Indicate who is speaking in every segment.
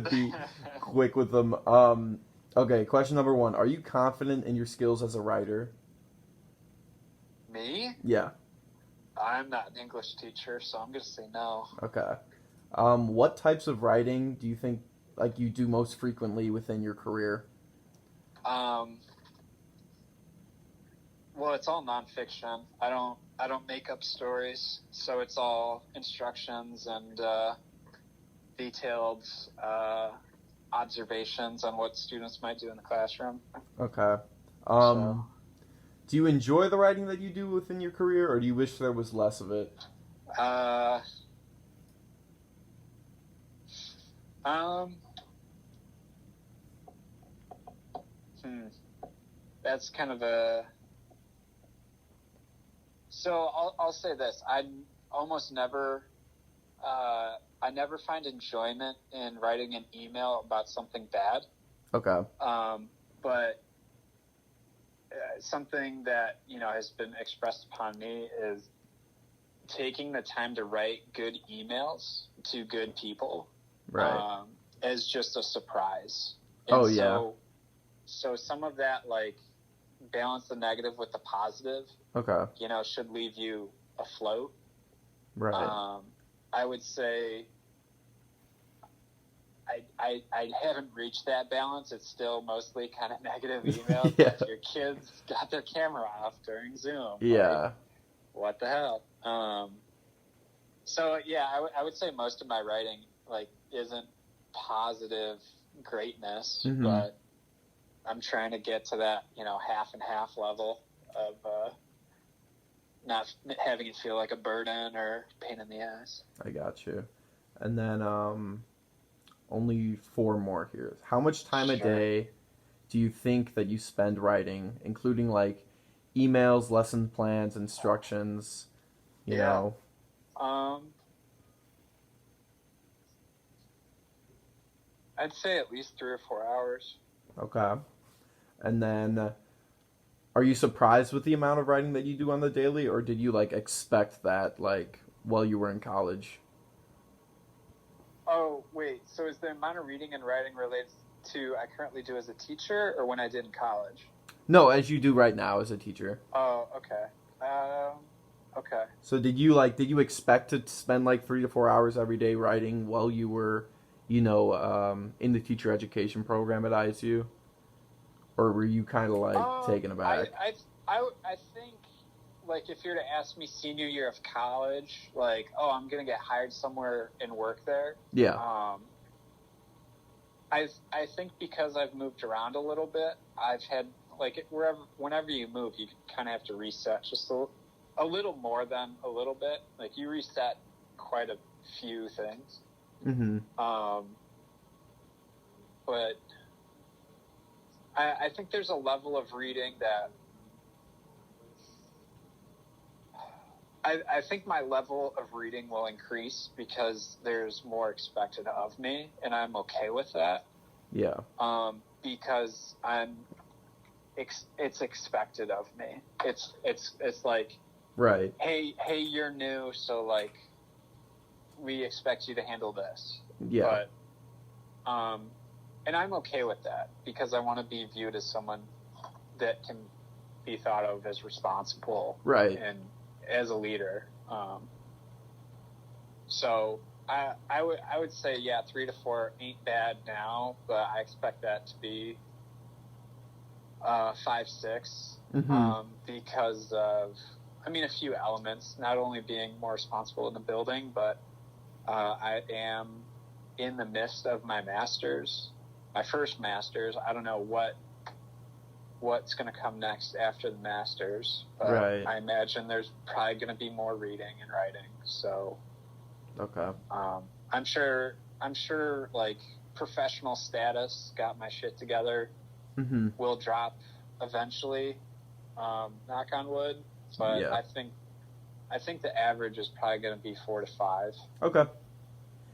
Speaker 1: Be quick with them. Okay, question number one. Are you confident in your skills as a writer?
Speaker 2: Me?
Speaker 1: Yeah.
Speaker 2: I'm not an English teacher, so I'm gonna say no.
Speaker 1: Okay. What types of writing do you think like you do most frequently within your career?
Speaker 2: Um, well, it's all nonfiction. I don't make up stories, so it's all instructions and detailed observations on what students might do in the classroom.
Speaker 1: Okay.
Speaker 2: So,
Speaker 1: Um, do you enjoy the writing that you do within your career, or do you wish there was less of it?
Speaker 2: uh, um, hmm, that's kind of a. So I'll say this: almost never I never find enjoyment in writing an email about something bad.
Speaker 1: Okay.
Speaker 2: But something that has been expressed upon me is taking the time to write good emails to good people
Speaker 1: Right.
Speaker 2: as just a surprise.
Speaker 1: Oh
Speaker 2: And
Speaker 1: yeah.
Speaker 2: so some of that, like, balance the negative with the positive,
Speaker 1: Okay.
Speaker 2: should leave you afloat.
Speaker 1: Right.
Speaker 2: I would say I haven't reached that balance. It's still mostly kind of negative emails.
Speaker 1: Yeah.
Speaker 2: Like, your kids got their camera off during Zoom. Like,
Speaker 1: Yeah.
Speaker 2: what the hell? So yeah, I would say most of my writing, like, isn't positive greatness,
Speaker 1: Mhm.
Speaker 2: but I'm trying to get to that, half and half level of not having it feel like a burden or pain in the ass.
Speaker 1: I got you. And then only four more here. How much time a
Speaker 2: Sure.
Speaker 1: day do you think that you spend writing, including like emails, lesson plans, instructions, you
Speaker 2: Yeah.
Speaker 1: know?
Speaker 2: Um, I'd say at least 3 or 4 hours.
Speaker 1: Okay. And then are you surprised with the amount of writing that you do on the daily, or did you like expect that like while you were in college?
Speaker 2: Oh, wait. So is the amount of reading and writing related to I currently do as a teacher or when I did in college?
Speaker 1: No, as you do right now as a teacher.
Speaker 2: Oh, okay. Okay.
Speaker 1: So did you expect to spend like 3 to 4 hours every day writing while you were, in the teacher education program at ISU, or were you kind of like taken
Speaker 2: I,
Speaker 1: aback?
Speaker 2: I, I think, like, if you're to ask me senior year of college, like, oh, I'm gonna get hired somewhere and work there.
Speaker 1: Yeah.
Speaker 2: Um, I think because I've moved around a little bit, I've had, like, whenever you move, you kind of have to reset just a little more than a little bit. Like, you reset quite a few things.
Speaker 1: Mm-hmm.
Speaker 2: But I think there's a level of reading that I think my level of reading will increase because there's more expected of me, and I'm okay with that.
Speaker 1: Yeah.
Speaker 2: Because it's expected of me. It's like,
Speaker 1: Right.
Speaker 2: hey, you're new, so, like, we expect you to handle this.
Speaker 1: Yeah.
Speaker 2: But and I'm okay with that because I want to be viewed as someone that can be thought of as responsible
Speaker 1: Right.
Speaker 2: and as a leader. So I would say, yeah, 3 to 4 ain't bad now, but I expect that to be 5, 6,
Speaker 1: Mm-hmm.
Speaker 2: because of, a few elements. Not only being more responsible in the building, but I am in the midst of my master's, my first master's. I don't know what's going to come next after the master's, but
Speaker 1: Right.
Speaker 2: I imagine there's probably going to be more reading and writing. So
Speaker 1: Okay.
Speaker 2: I'm sure like, professional status, got my shit together,
Speaker 1: Mm-hmm.
Speaker 2: will drop eventually, knock on wood, but
Speaker 1: Yeah.
Speaker 2: I think the average is probably going to be 4 to 5.
Speaker 1: Okay.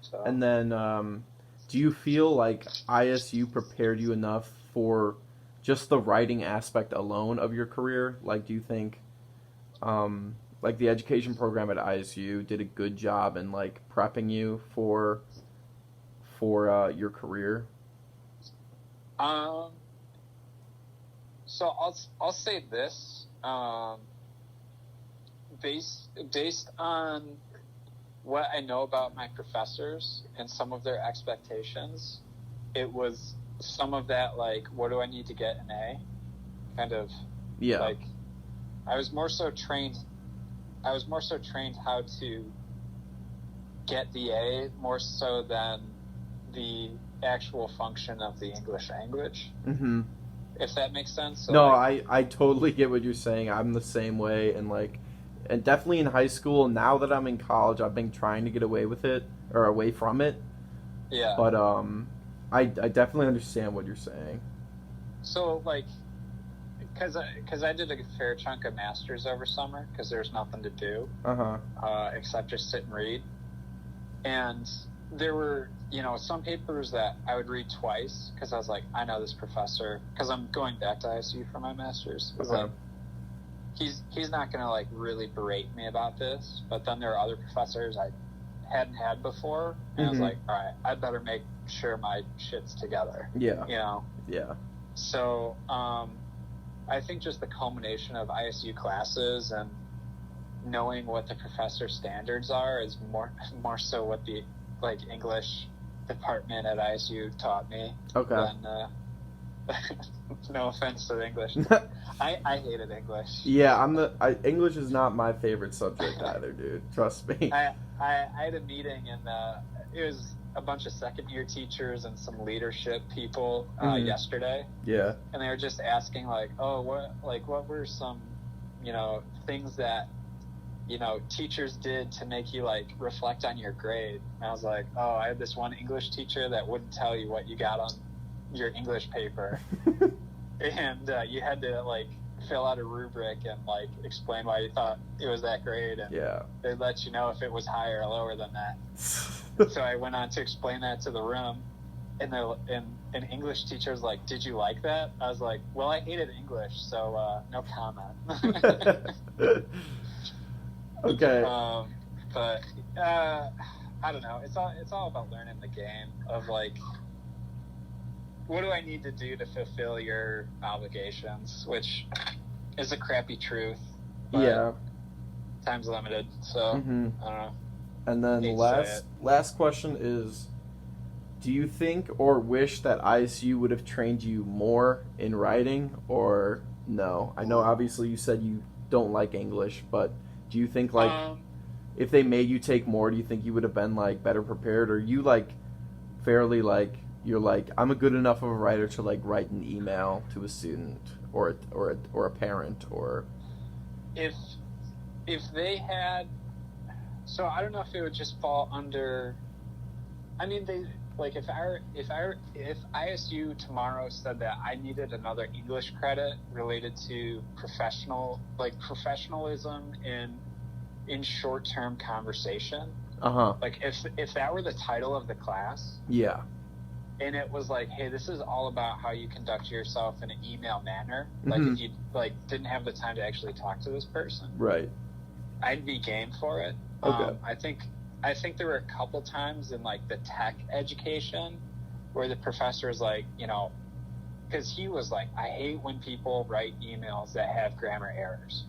Speaker 2: So
Speaker 1: And then, do you feel like ISU prepared you enough for just the writing aspect alone of your career? Like, do you think, like the education program at ISU did a good job in like prepping you for your career?
Speaker 2: So I'll say this. Based on what I know about my professors and some of their expectations, it was some of that, like, what do I need to get an A? Kind of,
Speaker 1: Yeah.
Speaker 2: like, I was more so trained how to get the A more so than the actual function of the English language.
Speaker 1: Mm-hmm.
Speaker 2: If that makes sense. So,
Speaker 1: No,
Speaker 2: like,
Speaker 1: I totally get what you're saying. I'm the same way, and definitely in high school. Now that I'm in college, I've been trying to get away from it.
Speaker 2: yeah.
Speaker 1: But I definitely understand what you're saying.
Speaker 2: So, like, because I did a fair chunk of masters over summer because there's nothing to do except just sit and read, and there were some papers that I would read twice because I was like, I know this professor, because I'm going back to ISU for my master's. I was like, he's not gonna like really berate me about this, but then there are other professors I hadn't had before, and I was like, all right, I better make sure my shit's together.
Speaker 1: Yeah.
Speaker 2: Yeah. So I think just the culmination of ISU classes and knowing what the professor standards are is more so what the like English department at ISU taught me.
Speaker 1: Okay.
Speaker 2: Than, no offense to the English. I hated English.
Speaker 1: Yeah, English is not my favorite subject either, dude. Trust me.
Speaker 2: I had a meeting and it was a bunch of second-year teachers and some leadership people yesterday.
Speaker 1: Yeah.
Speaker 2: And they were just asking like, oh, what were some, things that, teachers did to make you like reflect on your grade. And I was like, oh, I had this one English teacher that wouldn't tell you what you got on your English paper. And you had to like fill out a rubric and like explain why you thought it was that grade, and they'd let you know if it was higher or lower than that. So I went on to explain that to the room, and an English teacher was like, did you like that? I was like, well, I hated English, so no comment.
Speaker 1: Okay.
Speaker 2: But I don't know, it's all about learning the game of like, what do I need to do to fulfill your obligations, which is a crappy truth. But time's limited, so I don't know.
Speaker 1: And then the last question is, do you think or wish that ISU would have trained you more in writing, or no? I know obviously you said you don't like English, but do you think like if they made you take more, do you think you would have been like better prepared, or you like fairly like you're like, I'm a good enough of a writer to like write an email to a student or a parent, or
Speaker 2: if they had, so I don't know if it would just fall under, I mean, they like if ISU tomorrow said that I needed another English credit related to professionalism in short-term conversation, like if that were the title of the class, and it was like, hey, this is all about how you conduct yourself in an email manner, like if you like didn't have the time to actually talk to this person, right, I'd be game for it. Okay. I think there were a couple times in like the tech education where the professor was like, because he was like, I hate when people write emails that have grammar errors.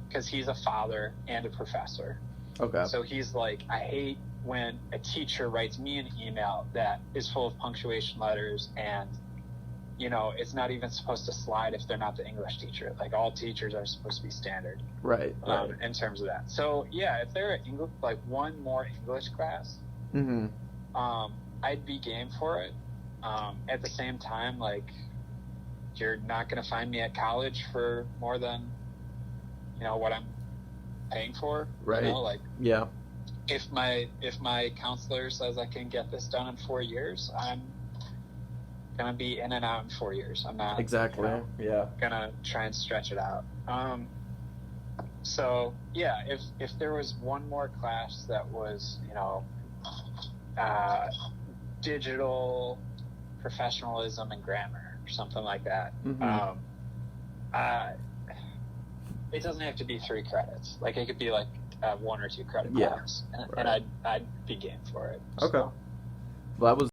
Speaker 2: Because he's a father and a professor. Okay. So he's like, I hate when a teacher writes me an email that is full of punctuation letters and, it's not even supposed to slide if they're not the English teacher. Like, all teachers are supposed to be standard. Right. In terms of that. So, yeah, if there were like one more English class, I'd be game for it. At the same time, like, you're not going to find me at college for more than, what I'm paying for. Right. If my counselor says I can get this done in 4 years, I'm gonna be in and out in 4 years. I'm not gonna try and stretch it out. So yeah, if there was one more class that was digital professionalism and grammar or something like that, it doesn't have to be 3 credits. Like, it could be like one or two credit
Speaker 1: Yeah.
Speaker 2: classes, and
Speaker 1: Right.
Speaker 2: I'd be game for it.
Speaker 1: Okay.
Speaker 2: So.
Speaker 1: Well, that was